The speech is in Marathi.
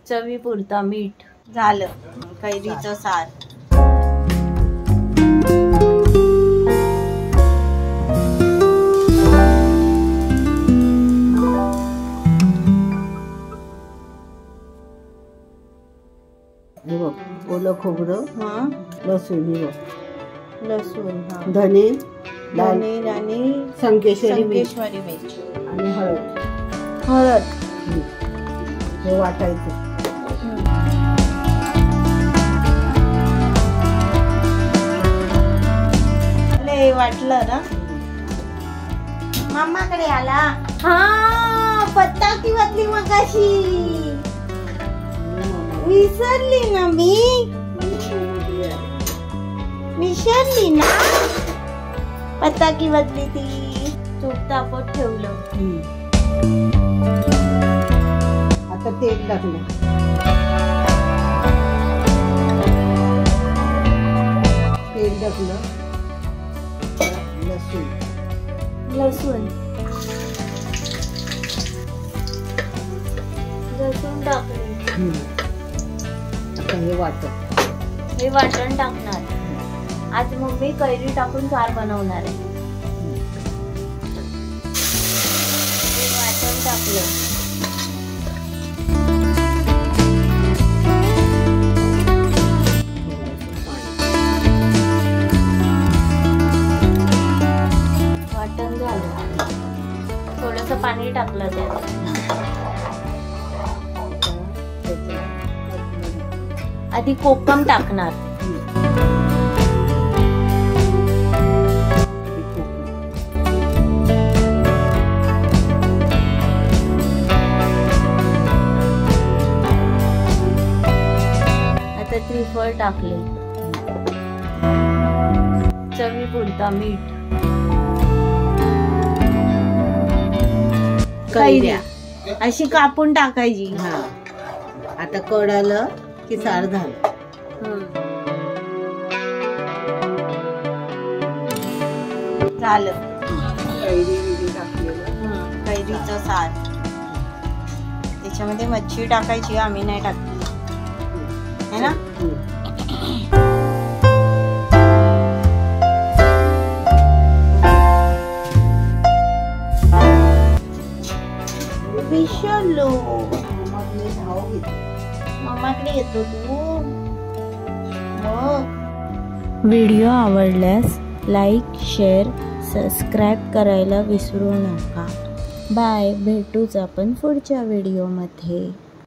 चवीपुरता मीठ. झालं कैरीचं सार. ओलं खोबरं, लसूण, लसूण, धने, आणि संकेश्वरी मिरची आणि हळद हे वाटायचं. वाटलं ना. मामाकडे आला. हा पत्ता की वाटली मगाशी विसरली ना मी. विसरली ना. पत्ता की बदली ती तूप तापत ठेवलं. आता तेल टाकलं. तेल टाकलं. लसूण टाकले. आता हे वाटण टाकणार. आज मम्मी कैरी टाकून सार बनवणार आहे. हे वाटण टाकलं. वाटण झालं. थोडंसं पाणी टाकलं त्यात. आधी कोकम टाकणार. आता त्रिफळ टाकले. चवीपुरता मीठ. कैऱ्या अशी कापून टाकायची. आता कळालं की सार झालं. झालं कैरी टाकलेलं. कैरीचं सार. त्याच्यामध्ये मच्छी टाकायची. आम्ही नाही टाकली है ना. विसरलो. मामाकडे येतो तू. व्हिडिओ आवडल्यास लाईक, शेअर, सबस्क्राईब करायला विसरू नका. बाय. भेटूच आपण पुढच्या व्हिडिओमध्ये.